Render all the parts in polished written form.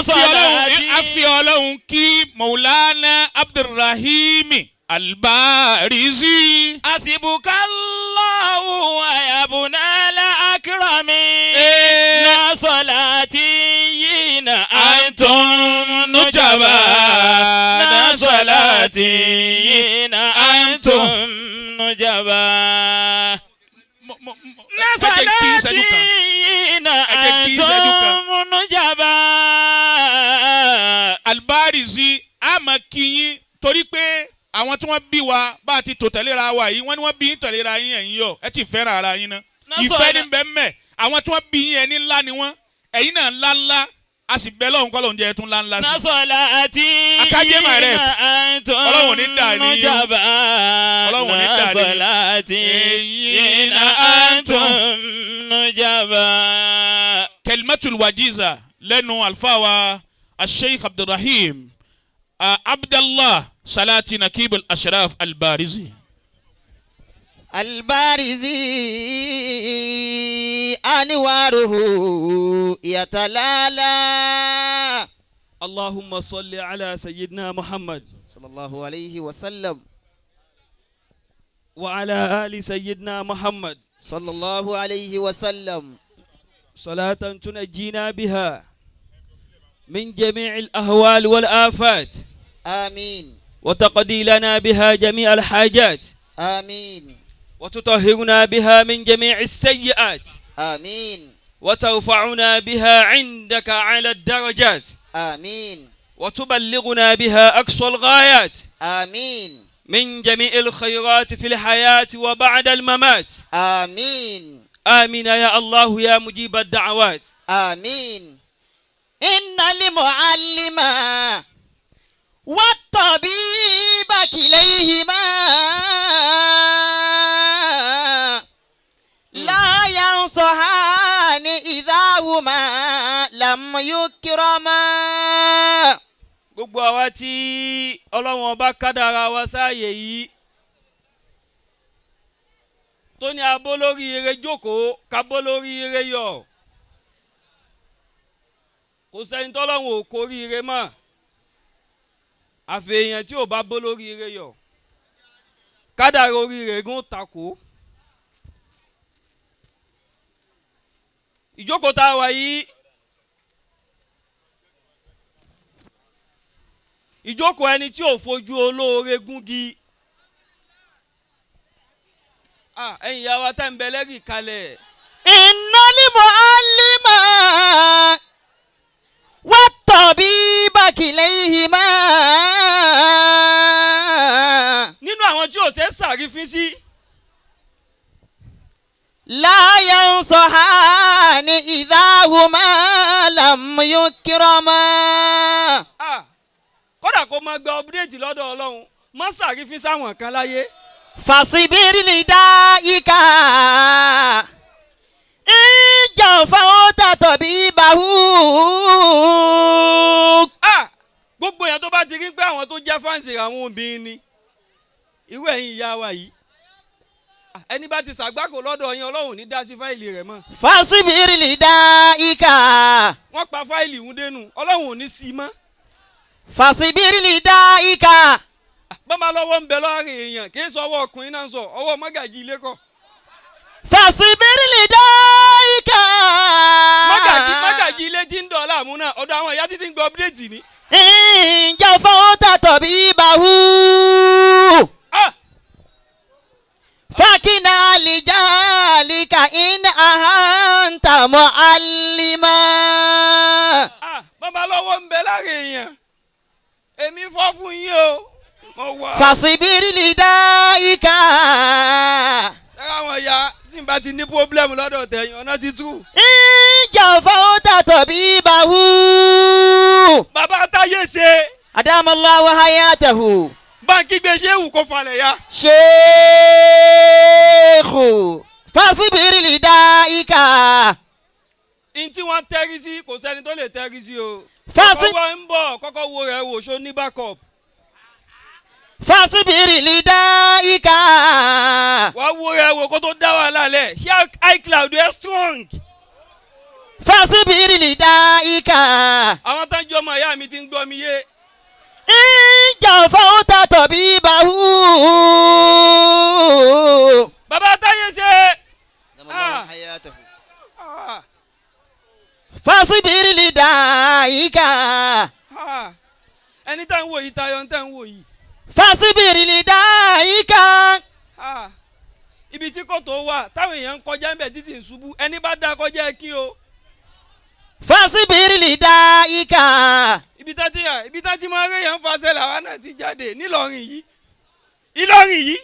afi Ọlọ́run kí Maulana Abdulrahim Albarizi. Asibukallahu ayabuna la akrami. Na salatiyina antum nujaba. Na salatiyina antum nujaba. Na salatiyina antum nujaba. Albarizi ama kiyin torí pé àwọn tí wọ́n bí wa bá a ti tò tẹ̀léra wa yìí wọ́n ní wọ́n bí yín tẹ̀léra yín ẹ̀yin yọ ẹ ti fẹ́ràn ara yín náà ìfẹ́ ní bẹ́ẹ̀ mẹ́ àwọn tí wọ́n bí yín ẹni ńlá ni wọ́n ẹ̀yin náà ńlá ńlá a sì bẹ́ lọ́hùn kọ́ lóun jẹ́ tún ńlá ńlá sí. akájẹ́ máa rẹ̀ ọlọ́run ní dà ní yín ọlọ́run ní dà ní yín. Kalimatul wajiza lẹ́nu alfa wa Sheikh Abdulrahim Abdallah Salati Nakib al-Ashraf Albarizi. Albarizi anwaruhu yatalala. Allahumma salli ala sayyidina Muhammad sallallahu alayhi wa sallam wa ala ali sayyidina Muhammad sallallahu alayhi wa sallam. صلاة تنجينا بها من جميع الأهوال والآفات. آمين. وتقضي لنا بها جميع الحاجات. آمين. وتطهرنا بها من جميع السيئات. آمين. وترفعنا بها عندك على الدرجات. آمين. وتبلغنا بها أقصى الغايات. آمين. من جميع الخيرات في الحياة وبعد الممات. آمين. آمين يا الله يا مجيب الدعوات. آمين. إن المعلم والطبيب كليهما لا ينصحان إذا هما لم يكرما. Gbogbo àwa tí Ọlọ́run ọba kádàrá wa sáàyè yìí tó ní abó lórí ire jókòó kábó lórí ire yọ̀ kò sẹ́ni tọ́lọ́run ò kórí ire mọ́ àfẹ̀yàn tí ò bá bó lórí ire yọ̀ kádàrá orí ire gún takò. Ìjókòó tá a wà yìí ìjókòó ẹni tí ò fojú olóore gúngi. Ẹ̀yin ìyá wa tá ń bẹ lẹ́rìí kalẹ̀. Innal mu'allima wat-tabiba kilayhima. Nínú àwọn tí ò ṣe sàrífín sí. La yansahani idha huma lam yukrama. Kódà kó máa gba update lọ́dọ̀ Ọlọ́run má sàrífín sáwọn kan láyé. Fasibiri lidaika ìjà fáwọ́tà tọ̀bí bahu. Gbogbo èèyàn tó bá ti rí pé àwọn tó jẹ́ fáǹsì àwọn obìnrin ni irú ẹ̀yin ìyá wa yìí ẹni bá ti ṣàgbákò lọ́dọ̀ yín Ọlọ́run ní dá sí fáìlì rẹ̀ mọ́. Fasibiri lidaika. Wọ́n pa fáìlì ìhun dénú Ọlọ́run ò ní sí i mọ́. Fasibiri lidaika. Bọ́mọ lọ́wọ́ ń bẹ lọ́rùn èèyàn kì í sọ ọwọ́ ọkùnrin náà sọ ọwọ́ mọ́gàjì ilé kọ́. Fasibiri lidaika. Mọ́gàjì ilé tí ń dọ̀ọ́lá àmú náà ọ̀dọ̀ àwọn ìyá títí ń gbọ́ update ni. Ìjà fáwọ́tà tọ̀bí bahu. Fakina lijalika in ahanta mu'allima. Bọ́mọ lọ́wọ́ ń bẹ lọ́rùn èèyàn èmi fọ́ fún yín o. Fasibiri lidaika. Ṣé àwọn ìyá tí n bá ti ní pọ́blẹ́mù lọ́dọ̀ tẹ̀yìn ọ̀nà ti tú. Ìjà fáwọ́tà tọ̀bí bahu. Bàbá táyé ṣe. Adamallahu hayatahu. Báńkì gbé ṣéwù kó falẹ̀ ya. Sheikhu. Fasibiri lidaika. Ntí wọ́n tẹ́rí sí kò sẹ́ni tó lè tẹ́rí sí o. Kọ́kọ́ ń bọ̀ kọ́kọ́ wo rẹ̀ wò ṣó ní backup. Fasibiri lidaika. Wàá wo rẹ̀ wò kó tó dá wàhálà lẹ̀ ṣé iCloud ẹ̀ strong. Fasibiri لدائك àwọn tó ń jọ ọmọ ìyá mi ti ń gbọ́ mi yé. إن جفوت طبيبه bàbá táyé ṣe. فاصبر لدائك ẹni tá ń wò yìí tayọ ń tá ń wò yìí. فاصبر لدائك ibi tí kò tó wà táwọn èèyàn ń kọjá ń bẹ̀ títí ń ṣubú ẹni bá dá kọjá ẹ kí o. فاصبر لدائك ibi tá ti máa ń réyàn ń faṣẹ́ làwa náà ti jáde nílọrin yìí. Ìlọrin yìí.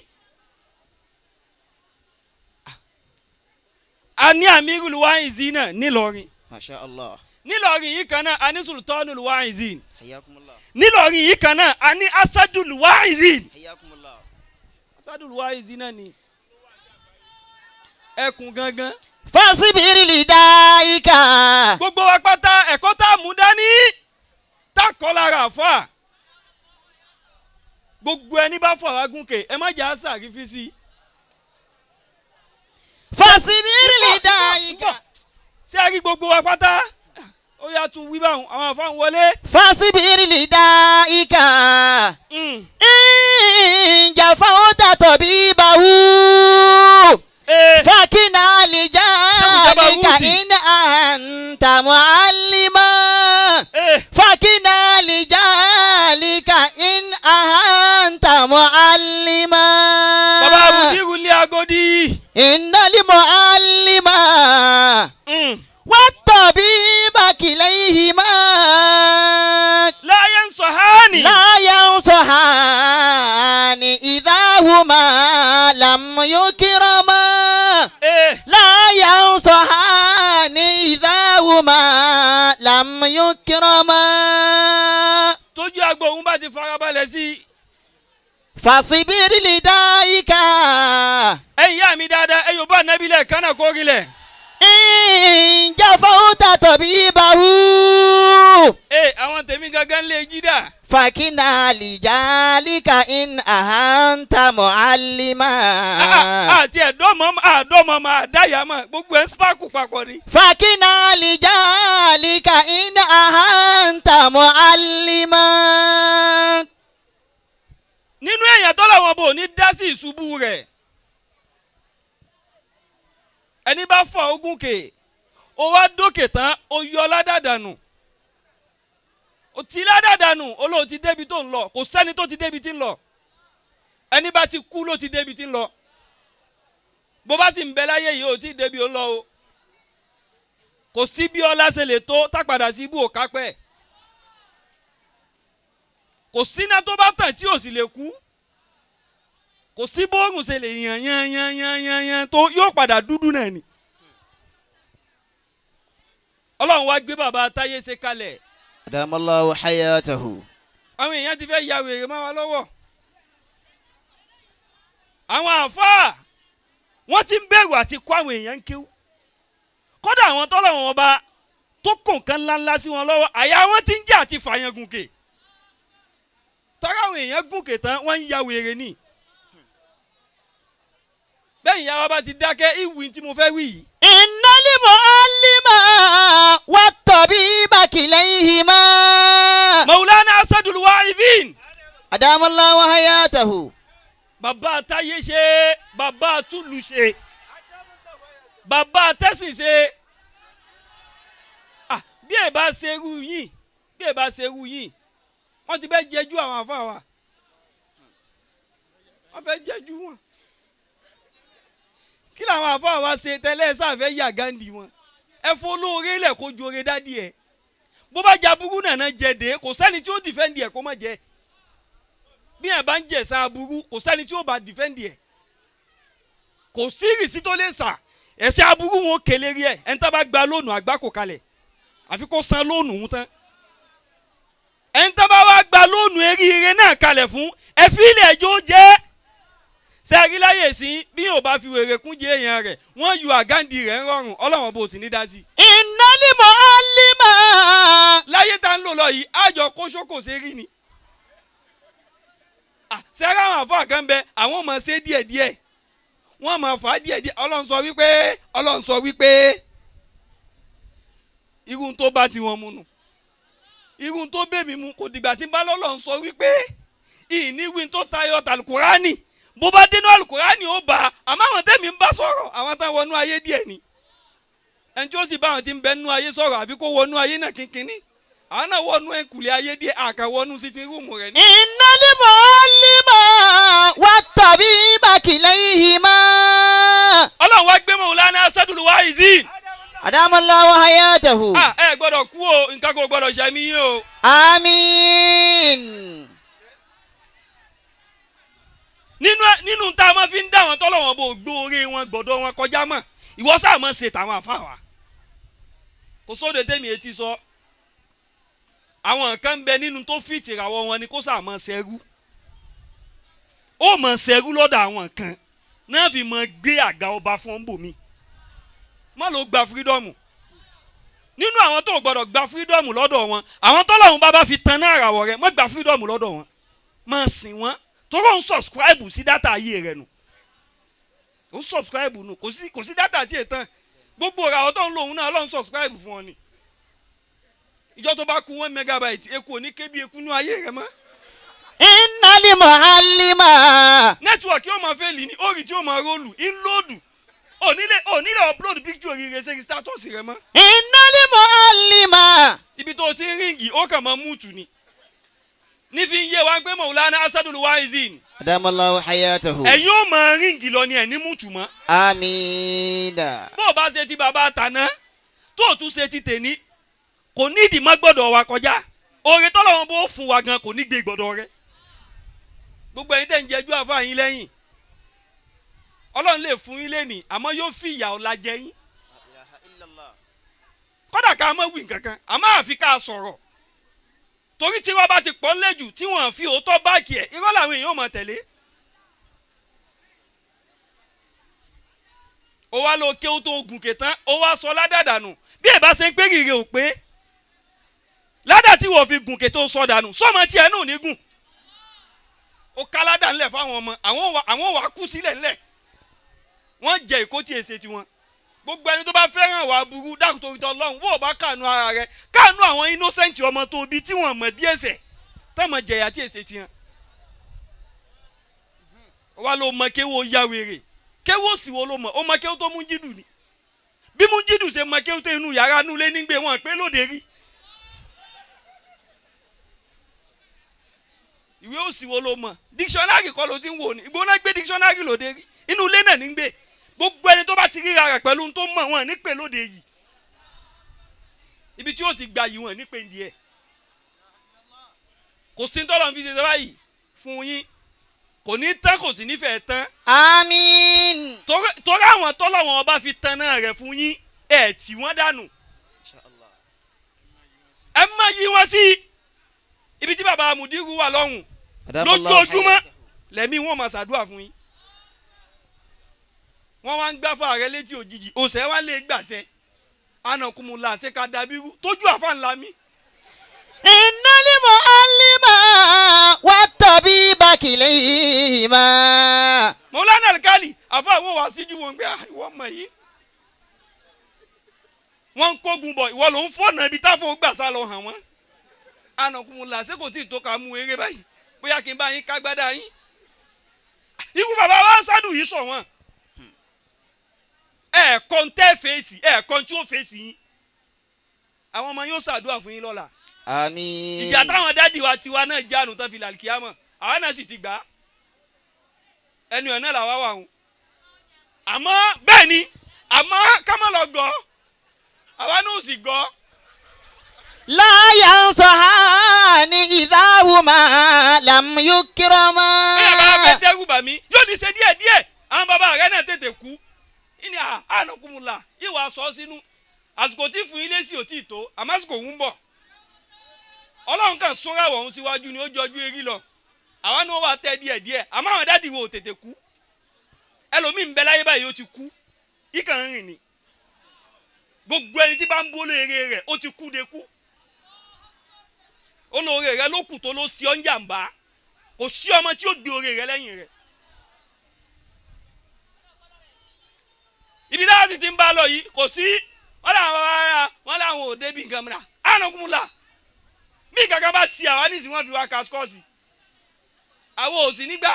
a ní Amirul Wa'izina nílọrin. ما شاء الله nílọrin yìí kan náà a ní Sultanul Wa'izin. حياكم الله nílọrin yìí kan náà a ní Asadul Wa'izin. حياكم الله Asadul Wa'izin náà ni ẹkùn gangan. فاصبر لدائك gbogbo wa pátá ẹ̀kọ́ tá a mú dání tá a kọ́ lára àfa. gbogbo ẹni bá fọ àwa gúnkè ẹ má jẹ́ àṣà àrífísí. فاصبر لدائك ṣé a rí gbogbo wa pátá ó yà tún wí báwọn àwọn àfa ń wọlé. فاصبر لدائك إن جفوت طبيبه فكنا لجالك إن أنت معلما فكنا لجالك إن أنت معلما bàbá àbùtírù lé agodi. إن المعلم والطبيب كليهما láyé ń sọ hánì. لا ينصحان إذا هما لم يكرما لا ينصحان إذا هما لم يكرما tójú agbo òun bá ti farabalẹ̀ sí i. فاصبر لدائك ẹ̀yin yá mi dáadáa ẹ yóò bá nábìlẹ̀ kánà kórìlẹ̀. إن جفوت طبيبه àwọn tèmi gangan lè jí dà. فكنا لجالك إن أهنت معلما àti àdọ́mọ máa dáyà mọ́ gbogbo ẹ̀ ń sparkle papọ̀ ni. فكنا لجالك إن أهنت معلما nínú èèyàn tó làwọn bò ní dá sí ìṣubú rẹ̀. ẹni bá fọ ogún kè ó wá dókè tán ó yọ ládàdànù. ó ti ládàdànù olóò ti débi tó ń lọ kò sẹ́ni tó ti débi tí ń lọ. ẹni bá ti kú ló ti débi tí ń lọ. bó bá sì ń bẹ láyé yìí ó ti débi ó ń lọ o. kò sí bí ọlá ṣe lè tó tápadà sí ibú òkápẹ́. kò síná tó bá tàn tí ò sì lè kú. kò sí bóòrùn ṣe lè yan tó yóò padà dúdú náà ni. ọlọ́run wá gbé bàbá táyé ṣe kalẹ̀. أدام الله حياته àwọn èèyàn ti fẹ́ ya wèrè mọ́ wa lọ́wọ́. àwọn àfáà wọ́n ti ń bẹ̀rù àti kó àwọn èèyàn ń kéwú. kódà àwọn tọ́lọ́run ọba tó kó nǹkan ńláńlá sí wọn lọ́wọ́ àyà wọn ti ń jà àti fàyàn gùnkè. tọ́ra àwọn èèyàn gùnkè tán wọ́n ń ya wèrè ni. bẹ́ẹ̀ ìyá wa bá ti dákẹ́ ìwì tí mo fẹ́ wí yìí. إن المعلم والطبيب كليهما Maulana Asadul Wa'izin. أدام الله حياته bàbá táyé ṣe bàbá túlù ṣe bàbá tẹ́sìn ṣe. bí ẹ bá ṣe irú yìí wọ́n ti fẹ́ jẹjú àwọn àfa wa wọ́n fẹ́ jẹjú wọn. kí làwọn àfa wa ṣe tẹ́lẹ̀ sáfẹ́ yà gáǹdì wọn. ẹ folóore lẹ̀ kó jore dádì ẹ̀ bó bá ja burú nàná jẹ dé kò sẹ́ni tí ó dìfẹ́ǹdì ẹ̀ kó má jẹ. bí ẹ bá ń jẹ sa aburú kò sẹ́ni tí ó bá dìfẹ́ǹdì ẹ̀ kò sí ìrìsí tó lè sà ẹ̀sẹ̀ aburú wọn kélé rí ẹ̀ ẹni tó bá gba lónù àgbá kò kalẹ̀ àfi kó san lónù ń tán ẹni tó bá wá gba lónù eríire náà kalẹ̀ fún ẹ fi ilẹ̀ ẹjọ́ jẹ́ sẹ́ẹ̀rí láyè sí bí yóò bá fi wèrè kún jẹ́ èèyàn rẹ̀ wọ́n ju àgáǹdì rẹ̀ ń rọrùn ọlọ́wọ́n bó sì ní dá sí. إن المعلم láyé tá ń lò lọ yìí àjọ kóṣókò ṣe rí ni. sẹ́ẹ̀rí àwọn àfọ kan bẹ àwọn máa ṣe díẹ̀díẹ̀ wọ́n máa fà á díẹ̀díẹ̀ ọlọ́run sọ wípé irun tó bá ti wọn mu nù irun tó bẹ́ mi mu kò dìgbà tí n bá lọ́lọ́ ń sọ wípé ìníwìn tó tayọ tàlùkùránì bó bá dénú àlùkùránì ó bá àmọ́ àwọn tẹ́mi ń bá sọ̀rọ̀ àwọn táwọn wọnú ayé díẹ̀ ni ẹni tí ó sì bá àwọn tí ń bẹ nú ayé sọ̀rọ̀ àfi kó wọnú ayé náà kínkínní àwọn náà wọnú ẹ̀kùlé ayé díẹ̀ àkàwọnú sí ti rúùmù rẹ̀ ní. innal mu'allima wat-tabiba kilayhima. ọlọ́run wá gbé Maulana Asadul Wa'izin. adamallahu hayatahu. ẹ gbọ́dọ̀ kú o nǹkan kò gbọ́dọ̀ ṣẹ̀mí yín o. àmín. nínú tá a máa fi ń dá àwọn tọ́lọ́wọ́n bò gbóore wọn gbọ́dọ̀ wọn kọjá mọ́ ìwọ sáà máa ṣe tàwọn àfáwà kò sóde tèmi etí sọ àwọn kan ń bẹ nínú tó fìtì ìràwọ̀ wọn ni kó sáà máa ṣẹrú ó máa ṣẹrú lọ́dọ̀ àwọn kan náà fi máa gbé àga ọba fún bòmí má ló gba fírídọ́ọ̀mù nínú àwọn tó gbọ́dọ̀ gba fírídọ́ọ̀mù lọ́dọ̀ wọn àwọn tọ́lọ́hun bá fi tan náà ìràwọ̀ rẹ má gba fírídọ́ọ̀mù lọ́dọ̀ wọn máa sìn wọn tọ́rọ̀ ń subscribe sí dátà ayé rẹ nù ó subscribe nù kò sí dátà tí ì tán gbogbo ìràwọ̀ tó ń lò òun náà Ọlọ́run subscribe fún ọ ni ìjọ tó bá kú 1 megabyte eku ò ní kébí eku nú ayé rẹ mọ́. innal mu'allima. nẹ́tíwọ̀kì yóò máa fẹ́ lì ní orí tí yóò máa rólù ń lòdù ò nílẹ̀ upload picture rere ṣe status rẹ mọ́. innal mu'allima. ibi tó ti ń ríngì ó kàn máa múùtù ni nífi ń yé wa pé Maulana Asadul Wa'izin. adamallahu hayatahu. ẹ̀yin ó máa ríngì lọ ni ẹ̀ ní múùtù mọ́. àmín. bó o bá ṣe ti bàbá àtàná tó o tún ṣe ti tèní kò nídìí má gbọ́dọ̀ wa kọjá oore tọ́lọ́run bó fún wa gan kò ní gbé gbọ́dọ̀ rẹ gbogbo ẹ̀yin tẹ̀ ń jẹjú àfa yín lẹ́yìn Ọlọ́run lè fún yín lẹ́nìí àmọ́ yóò fi ìyà ọ̀la jẹ yín kódà ká má wí nǹkankan àmọ́ àfi ká sọ̀rọ̀ torí tí wọ́n bá ti pọ̀ lẹ́jù tí wọ́n fi òótọ́ báàkì ẹ̀ irọ́ làwọn èèyàn máa tẹ̀lé ó wá lọ kéwú tó gùnkè tán ó wá sọ ládàdànù bí ẹ bá ṣe ń pé rírẹ ò pé ládà tí wọ́n fi gùnkè tó sọ dànù sọ́mọ tiẹ̀ náà ní gùn ó ká ládà ńlẹ̀ fáwọn ọmọ àwọn wà kú sílẹ̀ ńlẹ̀ wọ́n jẹ ìkó tí èsè tiwọn gbogbo ẹni tó bá fẹ́ràn wà burú dákun torí tọ́ lọ́hùn wọ́n ò bá kànú ara rẹ̀ kànú àwọn innocent ọmọ tó bí tí wọ́n mọ̀ díẹ̀ sẹ̀ tẹ́mọ̀ jẹ̀yà tí èsè tiwọn wà ló mọ kéwò ya wèrè kéwò sì wo ló mọ̀ ó mọ kéwò tó mú jídù ni bí mú jídù ṣe mọ kéwò tó inú yàrá nulẹ̀ nígbè wọn pé lóde rí ìwé òsì wo ló mọ̀ dictionary kọ́ ló ti ń wò ní ìgbóná gbé dictionary lóde rí inú ilé náà ní gbé gbogbo ẹni tó bá ti ríra rẹ̀ pẹ̀lú tó mọ̀ wọn nípe lóde yìí ibi tí ó ti gba yìí wọn nípe ń di ẹ̀ kò sí tọ́lọ̀ fi ṣe ṣe báyìí fún yín kò ní tán kò sì nífẹ̀ẹ́ tán. àmín. torí àwọn tọ́lọ̀ wọn bá fi tan náà rẹ̀ fún yín ẹ̀ tí wọ́n dànù ẹ má yí wọn sí ibi tí bàbá Mudiru wà lọ́hùn lójoojúmọ́ lẹ́mí wọn máa ṣàdúrà fún yín wọ́n wá ń gbá fún ààrẹ létí òjijì òsè wá lè gbàṣẹ anakunmula ṣe ká dàbírú tójú àfa ńlá mi. innal mu'allima wat-tabiba kilayhima. Maulana Alkali àfa àwọn wá síjú wọn gbé ìwọ mọ̀ yìí wọ́n ń kógun bọ̀ ìwọ ló ń fọ̀nà ibi táfọ̀ gbàsá lọ hàn wọ́n anakunmula ṣe kò tí ì tó ká mú eré báyìí bóyá kí n bá yín kágbádá yín ikú bàbá wa Asadu yìí sọ wọn ẹ̀ẹ̀kan tẹ́ fèsì ẹ̀ẹ̀kan tí ó fèsì yín àwọn ọmọ yóò ṣàdúrà fún yín lọ́la. àmín. ìjà táwọn dádì wa tiwa náà jánu tán fi làlùkìyámọ̀ àwa náà sì ti gbà á ẹnu ẹ̀ náà làwa wà wọn. àmọ́ bẹ́ẹ̀ ni àmọ́ ká má lọ gọ́ àwa náà sì gọ́. la yansahani idha huma lam yukrama. bẹ́ẹ̀ bá fẹ́ dẹ́rù bà mí yóò ní ṣe díẹ̀díẹ̀ àwọn bàbá rẹ̀ náà tètè kú ní ànàkùnmùlà ìwà sọ sínú àsìkò tí fún ilé sí ò tí ì tó àmọ́ àsìkò ń bọ̀ Ọlọ́run kan sọ́ra wọ̀hún síwájú ni ó jọjú erí lọ àwa náà wà tẹ́ díẹ̀díẹ̀ àmọ́ àwọn dádì wo ò tètè kú ẹlòmíín bẹ láyé báyìí ó ti kú ìkàn ń rìn ni gbogbo ẹni tí bá ń bó lóore rẹ̀ ó ti kú de kú olóore rẹ̀ ló kù tó ló sí ọ́ ń jàǹbá kò sí ọmọ tí ó gbé oore rẹ̀ lẹ́yìn rẹ̀ ibi dáhà sì ti ń bá lọ yìí kò sí wọ́n láwọn ò débi nǹkan mìíràn ànàkùnmùlà bí kankan bá ṣe àwa nísìnyí wọ́n fi wá kaskọ́ọ̀sì àwọn ò sì nígbà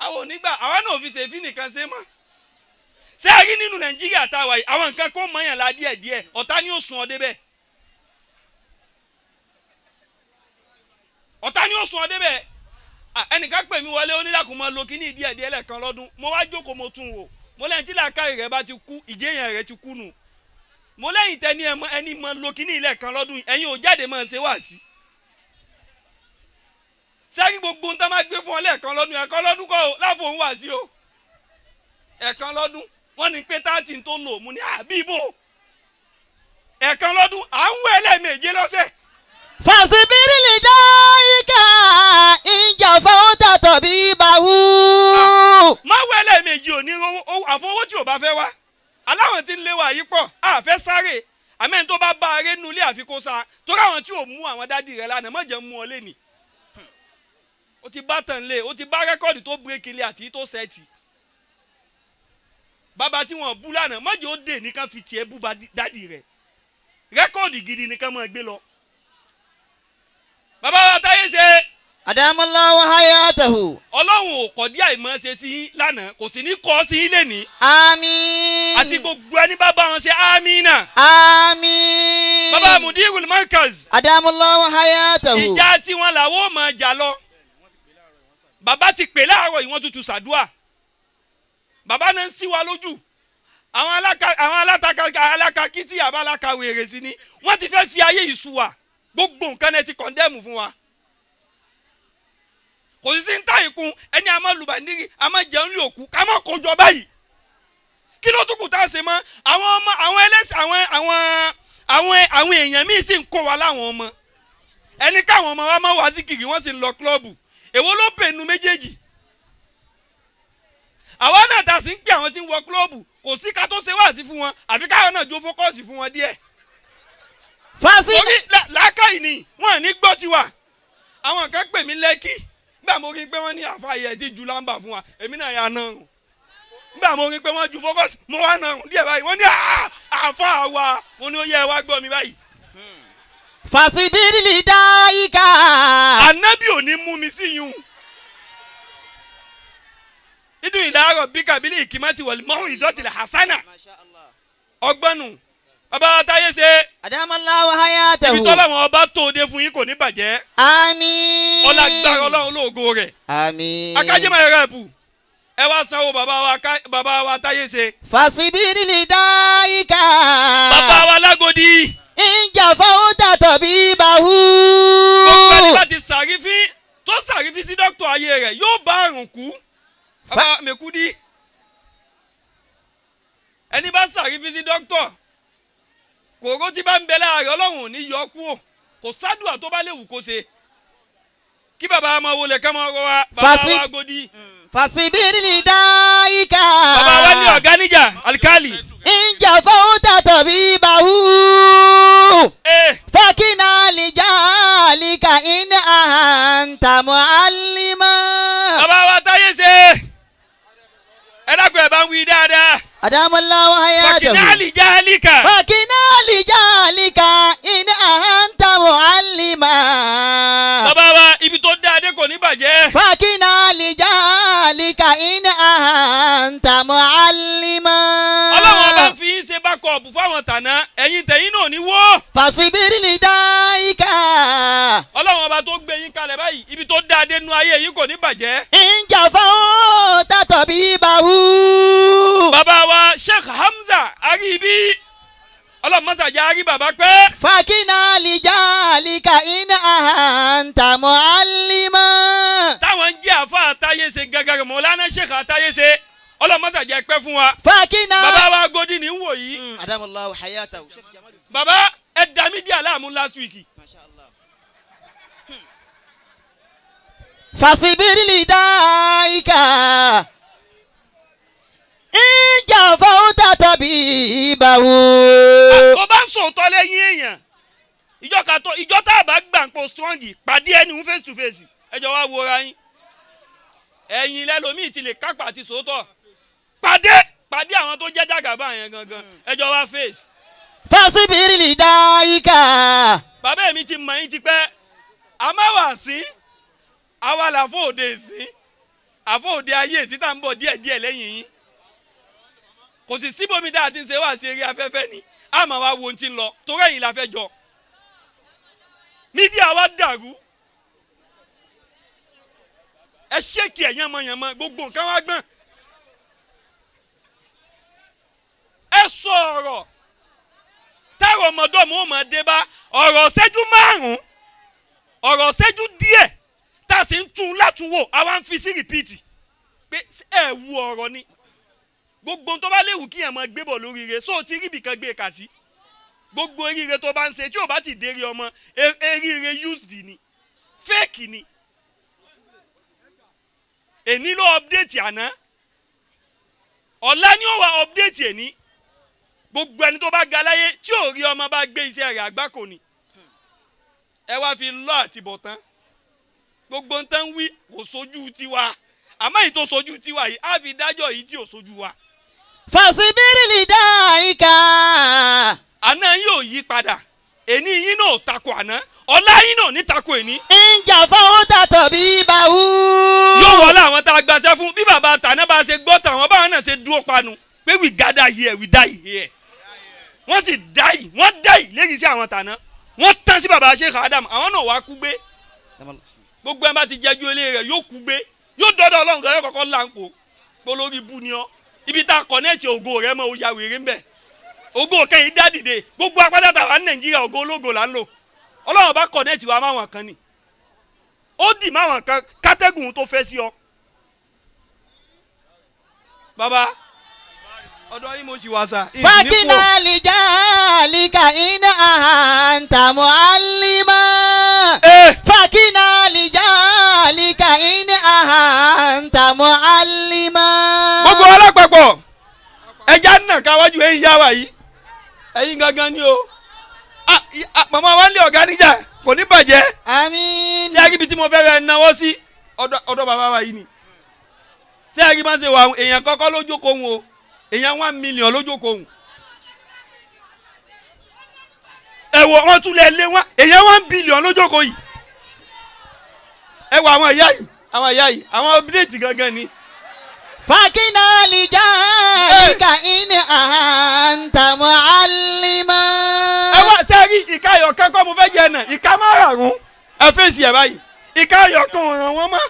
àwọn ò nígbà àwa náà ò fi ṣèfín nìkan ṣe mọ́ ṣé a rí nínú Nàìjíríà táwa yìí àwọn nǹkan kó mọ̀yàn la díẹ̀díẹ̀ ọ̀tá ni ó sùn ọ débẹ̀ ọ̀tá ni ó sùn ọ débẹ̀ ẹnìkan pè mí wọlé onídàkùn máa lo kíní díẹ̀díẹ̀ lẹ́ẹ̀kan lọ́dún mo wá jókòó mo tún wò mo lẹ́yìn tí làákàyè rẹ̀ bá ti kú ìjéyàn rẹ̀ ti kú nù mo lẹ́yìn tẹ́ni ẹni máa lo kíní lẹ́ẹ̀kan lọ́dún ẹ̀yin ò jáde máa ṣe wá sí sẹ́yìn gbogbo ń tá máa gbé fún ọ lẹ́ẹ̀kan lọ́dún kọ́ láfo ń wá sí o ẹ̀ẹ̀kan lọ́dún wọ́n ní pé 30 tó lò mú ní àbíbò ẹ̀ẹ̀kan lọ́dún à ń wẹ̀ lẹ́ẹ̀méje lọ́sẹ̀. Fasibiri li daika inja fauta tabibahu. má wẹ̀ lẹ́ẹ̀méje ò ní àfọwọ́ tí ò bá fẹ́ wá aláwọn tí ń léwà yìí pọ̀ àfẹ́ sáré àmẹ́ni tó bá bá aré nulẹ̀ àfikún sa torí àwọn tí ò mú àwọn dádì rẹ̀ lánàá mọ̀jẹ̀ mú ọ lẹ́nìí o ti bá tàn lé o ti bá rẹ́kọ̀dì tó bírèkì lé àti tó sẹ́ẹ̀tì bàbá tí wọ́n bú lánàá mọ̀jẹ̀ ó dè nìkan fi tiẹ̀ bú dádì rẹ̀ rẹ́kọ̀dì gidi nìkan máa gbé lọ. bàbá wa táyé ṣe. Adamallahu hayatahu. Ọlọ́run ò kọ́ díà ìmọ̀ ṣe sí yín lánàá kò sì ní kọ́ sí yín lẹ́nìí. Àmín. àti gbogbo ẹni bá bá wọn ṣe àmínà. Àmín. bàbá mudirul markaz. Adamallahu hayatahu. ìjà tí wọn làwọn ò máa jà lọ. bàbá ti pè láàárọ̀ yìí wọ́n tutù sàdúà. bàbá náà ń sí wa lójú. àwọn alákàkítì àbálàkà wèrè sí ni wọ́n ti fẹ́ fi ayé ìṣù wa gbogbo nǹkan ẹ ti kọ̀ndẹ́mù fún wa. kò sí ń ta ìkun ẹni àmọ́ lùbàndírì àmọ́ jẹun ní òkú ká mọ́ kójọ báyìí kí ló tún kù tá a ṣe mọ́ àwọn ọmọ àwọn ẹlẹ́sìn àwọn èèyàn míì sì ń kó wa láwọn ọmọ ẹni káwọn ọmọ wa máa wá sí kìkì wọ́n sì ń lọ kílọ̀bù èwo ló pè nu méjèèjì àwa náà ta sí ń pè àwọn tí ń wọ kílọ̀bù kò sí ká tó ṣe wáàsí fún wọn àfi káwọn náà jó fókọ́ọ̀sì fún wọn díẹ̀ orí làákàyè ni wọn ò ní gbọ́ tiwa àwọn kan pè mí lẹ́kì nígbà mo rí pé wọ́n ní àfààyè ti ju lámbà fún wa èmi náà yà náà rùn nígbà mo rí pé wọ́n ju fókọ́sì mo wá náà rùn díẹ̀ báyìí wọ́n ní àfà wa mo ní ó yẹ wá gbọ́ mi báyìí. Fasibiri li daika. Ànábì ò ní mú mi sí yún. inú ìdárọ̀ bí kabili ìkìmọ́tì wọ̀lì mọ́hún ìzọ́tìlẹ̀ hasana ọgbọ́nù bàbá táyé ṣe. Adamallahu hayatahu. ibi tọ́lọ́wọ́n ọba tó de fún yín kò ní bàjẹ́. Àmín. ọlágbára ọlọ́run lóògo rẹ̀. Àmín. akájẹ́mọ̀ ẹ̀rọ ẹ̀bù ẹ wá sanwó bàbá wa táyé ṣe. Fasibiri li daika. bàbá wa lágòdì. Inja fauta tabibahu. gbogbo ẹni bá ti sàrífín tó sàrífín sí dókítà ayé rẹ̀ yóò bá àrùn kú. bàbá mẹ́kúdí ẹni bá sàrífín sí dókítà kòró tí bá ń bẹ láàrin ọlọ́run ò ní yọ kúrò kò sádùá tó bá léwu kó ṣe kí bàbá máa wọlé ká máa rọ wa bàbá wa gòdì. Fasibiri li daika. bàbá wa ní ọ̀gá níjà alikali. Inja fauta tabibahu. Fakina lijalika in anta muallima. bàbá wa táyé ṣe ẹ dákun ẹ bá ń wí dáadáa. Adamallahu hayatahu. fakina lijalika. Fakina lijalika in anta muallima. bàbá wa ibi tó dáadé kò ní bàjẹ́. Fakina lijalika in anta muallima. ọlọ́run ọba ń fi yín ṣe bákọ̀ọ̀bù fáwọn tàná ẹ̀yin tẹ̀yìn náà ní wó. Fasibiri li daika. ọlọ́run ọba tó gbé yín kalẹ̀ báyìí ibi tó dáadé nu ayé yín kò ní bàjẹ́. Inja fauta tabibahu. bàbá wa Sheikh Hamza Aribi ọlọ́run mọ́sàjà arí bàbá pẹ́. Fakina lijalika in anta muallima. táwọn ń jẹ́ àfa àtayé ṣe gẹ́gẹ́ Mọ̀lánà Sheikh àtayé ṣe ọlọ́run mọ́sàjà pẹ́ fún wa. Fakina. bàbá wa godi ní wò yìí. Adamallahu hayatahu. bàbá ẹ dá mídíà láàmú last week. Fasibiri li daika. Inja fauta tabibahu. tó bá ń sòótọ́ lẹ́yìn èèyàn ìjọ tá a bá gbà ń po strong pàdé ẹni ń face to face ẹjọ́ wa wo ra yín ẹ̀yin lẹ́lòmíì ti lè kápá àti sòótọ́ pàdé pàdé àwọn tó jẹ́ jàgàbá yẹn gangan ẹjọ́ wa face. Fasibiri lidaika. bàbá mi ti mọ̀ yín ti pẹ́ àmọ́ sí àwa làfọ̀ òde sí àfọ̀ òde ayé sí tá à ń bọ̀ díẹ̀díẹ̀ lẹ́yìn yín kò sì síbòmí tá a ti ń ṣe wá sí eré afẹ́fẹ́ ni a máa wá wo ohun tí ń lọ torí ẹ̀yin la fẹ́ jọ mídíà wa dàrú ẹ ṣèkì ẹ̀ yánmọ́yánmọ́ gbogbo nǹkan wá gbọ́n ẹ sọ ọ̀rọ̀ táwọn ọmọdọ́mọ ò mọ̀ dé bá ọ̀rọ̀ ṣẹ́jú márùn-ún ọ̀rọ̀ ṣẹ́jú díẹ̀ tá a sì ń tún látúwò àwa ń fi sí rìpíìtì pé ẹ wu ọ̀rọ̀ ni gbogbo tó bá léwu kí ẹ̀ mọ gbébọ̀ lóríire sóò tí ríbi kan gbé e kà sí gbogbo eríire tó bá ń ṣe tí ò bá ti dérí ọmọ eríire used ni fake ni èní ló update àná ọ̀la ni ó wà update èní gbogbo ẹni tó bá ga láyé tí ò rí ọmọ bá gbé iṣẹ́ rẹ̀ àgbákò ni ẹ wá fi lọ àti bọ̀ tán gbogbo ń tán wí kò sojú tiwa àmọ́ èyí tó sojú tiwa yìí á fi dájọ́ yìí tí ò sojú wa. Fasibiri lidaika. àná yóò yí padà èní yín náà tako àná ọ̀la yín náà ní tako èní. Inja fauta tabibahu. yóò wọlé àwọn tá a gbaṣẹ́ fún bí bàbá tàná bá ṣe gbọ́ tàwọn báwọn náà ṣe dúró panu pé we gather here we die here wọ́n sì dáì wọ́n dáì léyìí sí àwọn tàná wọ́n tán sí bàbá Sheikh Adam àwọn náà wá kú gbé gbogbo ẹ̀ bá ti jẹ́jú ilé rẹ̀ yóò kú gbé yóò dọ́dọ̀ ọlọ́run kan yóò kọ́kọ́ láǹpọ̀ polórí ibú ni ọ́ ibi tá a kọ̀nẹ́ẹ̀tì ògo rẹ̀ mọ́ oya wèrè ń bẹ̀ ògo kẹ́yìn dádìde gbogbo apáta tàwa ní Nàìjíríà ògo ológo là ń lò ọlọ́run bá kọ̀nẹ́ẹ̀tì wa máwọn kan ni ó dì máwọn kan kátẹ́gùn tó fẹ́ sí ọ. bàbá ọ̀dọ̀ yín mo ṣì wá sa. Fakina lijalika ina anta muallima. Fakina lijalika ina anta muallima. gbogbo alápapọ̀ ẹja nà káwájú ẹ̀yin yá wa yìí ẹ̀yin gangan ni o màmá wa ń lé ọ̀gá níjà kò ní bàjẹ́. Àmín. ṣé agibi tí mo fẹ́ rẹ̀ náwó sí ọ̀dọ̀ bàbá wa yìí ni ṣé agibi máa ń ṣe wà èèyàn kọ́kọ́ lójókòó wọn o èèyàn 1 million lójókòó wọn ẹ̀wọ̀ wọn tún lè lé wọn èèyàn 1 billion lójókòó yìí ẹ̀wọ̀ àwọn ìyá yìí àwọn update gangan ni. Fakina lijalika ina anta muallima. ẹ wá sẹ́rí ìka ayọ̀kan kọ́ mo fẹ́ jẹ náà ìka márùn-ún ẹ fèsì ẹ̀ báyìí ìka ayọ̀kan ò ràn wọ́n mọ́.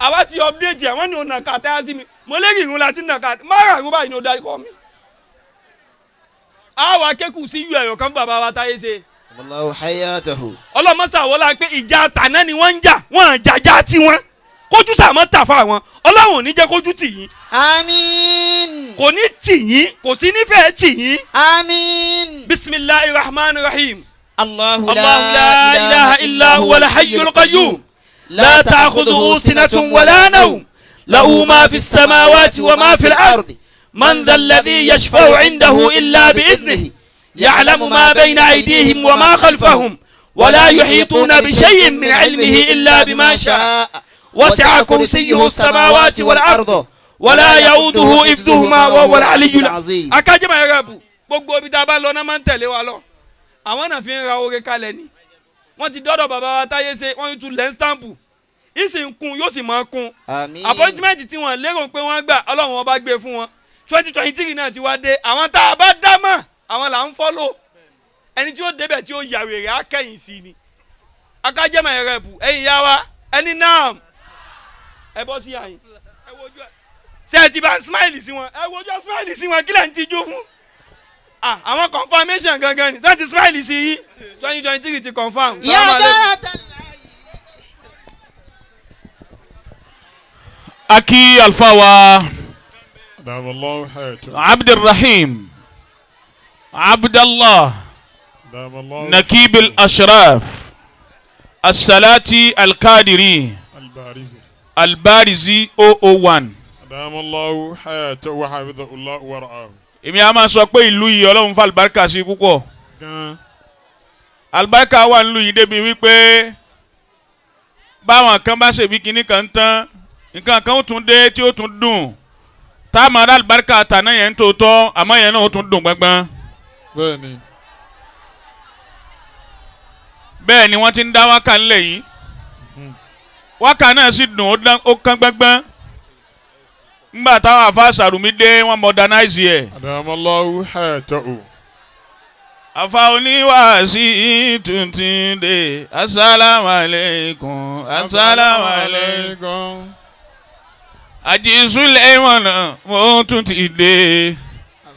àwa ti update ẹ̀ wọ́n ní òun nàka tẹ́ ẹ sí mi mo lè rìnrìn láti nàka márùn-ún báyìí ní o dá ikọ̀ mi. àwa kékù sí iyú ayọ̀kan bàbá wa táyé ṣe. Wallahu hayatahu. ọlọ́mọṣà wọlá pé ìjà tàná ni wọ́n ń jà wọ́n jàjà tiwọn kójú sàmọ́ tà fún àwọn ọlọ́run ò ní jẹ́ kójú tì yín. Àmín. kò ní tì yín kò sí nífẹ̀ẹ́ tì yín. Àmín. bisimilahi rahman rahim. Allahu الله لا إله إلا هو الحي القيوم لا تأخذه سنة ولا نوم له ما في السماوات وما في الأرض من ذا الذي يشفع عنده إلا بإذنه يعلم ما بين أيديهم وما خلفهم ولا يحيطون بشيء من علمه إلا بما شاء وسع كرسيه السماوات والأرض ولا يؤوده حفظهما وهو العلي العظيم. أكاجم يا رب gbogbo ibi tá a bá lọ náà máa ń tẹ̀lé wa lọ àwọn náà fi ń ra oore kalẹ̀ ni wọ́n ti dọ́dọ̀ bàbá wa táyé ṣe wọ́n ń tu lẹ́ństámpù ìsìn kun yóò sì máa kun appointment tí wọ́n lérò pé wọ́n gbà ọlọ́run ọba gbé fún wọn 2023 náà ti wá dé àwọn tá a bá dá mọ̀ àwọn là ń fọ́lò ẹni tí ó débẹ̀ tí ó yà wèrè á kẹ́yìn sí ni akájẹ́mọ̀ ẹ̀rẹ̀ bù ẹ̀yìn yá wa ẹni náà ẹ bọ́ sí àyìn ẹ wojú ẹ ṣé ẹ ti bá smile sí wọn ẹ wojú ẹ smile sí wọn kí lẹ̀ ń tijú fún àwọn confirmation gangan ni sẹ́ẹ̀tì smile sí yìí 2023 ti confirm. aki alfa wa abdulrahim abdallah nakib al-ashraf asalati al-kadiri albarizi 001. adamallahu hayatahu wa hafidhahullahu wa ra'ahu. èmi a máa sọ pé ìlú yìí ọlọ́run fún alibarika sí púpọ̀ gan. alibarika wà nílùú yìí débi wípé báwọn kan bá ṣèbí kinní kan tán nǹkan kan ó tún dé tí ó tún dùn tá a máa rà àlùbáríkà àtàná yẹn tó tọ́ àmọ́ yẹn náà ó tún dùn gbọ́ngbọ́n. bẹ́ẹ̀ni. bẹ́ẹ̀ ni wọ́n ti ń dá wákà ńlẹ̀ yìí wákà náà sì dùn ó kán gbọ́ngbọ́n ńgbà táwọn àfa Sàrùmí dé wọ́n modernize ẹ̀. Adamallahu hayatahu. àfa oníwàásí tuntun dé asalaamualeykum asalaamualeykum. Àjí Sùlẹ́mọ̀nà mo tún ti dé.